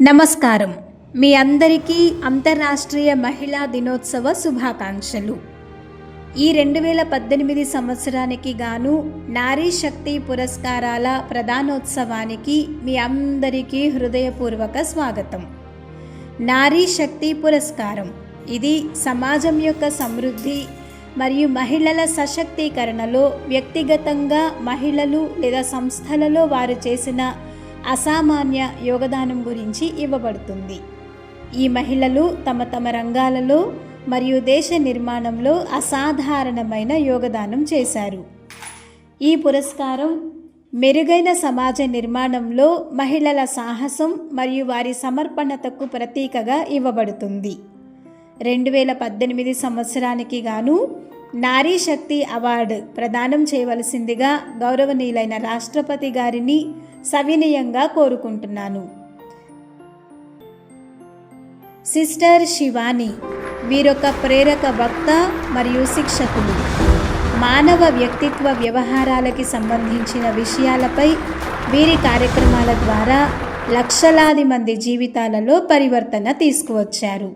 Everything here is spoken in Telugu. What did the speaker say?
నమస్కారం. మీ అందరికీ అంతర్రాష్ట్రీయ మహిళా దినోత్సవ శుభాకాంక్షలు. ఈ 2018 సంవత్సరానికి గాను నారీ శక్తి పురస్కారాల ప్రధానోత్సవానికి మీ అందరికీ హృదయపూర్వక స్వాగతం. నారీ శక్తి పురస్కారం ఇది సమాజం యొక్క సమృద్ధి మరియు మహిళల సశక్తీకరణలో వ్యక్తిగతంగా మహిళలు లేదా సంస్థలలో వారు చేసిన అసామాన్య యోగదానం గురించి ఇవ్వబడుతుంది. ఈ మహిళలు తమ రంగాలలో మరియు దేశ నిర్మాణంలో అసాధారణమైన యోగదానం చేశారు. ఈ పురస్కారం మెరుగైన సమాజ నిర్మాణంలో మహిళల సాహసం మరియు వారి సమర్పణతకు ప్రతీకగా ఇవ్వబడుతుంది. 2018 సంవత్సరానికి గాను నారీ శక్తి అవార్డు ప్రదానం చేయవలసిందిగా గౌరవనీయులైన రాష్ట్రపతి గారిని సవినయంగా కోరుకుంటున్నాను. సిస్టర్ శివాని వీరొక ప్రేరక వక్త మరియు శిక్షకులు. మానవ వ్యక్తిత్వ వ్యవహారాలకి సంబంధించిన విషయాలపై వీరి కార్యక్రమాల ద్వారా లక్షలాది మంది జీవితాలలో పరివర్తన తీసుకువచ్చారు.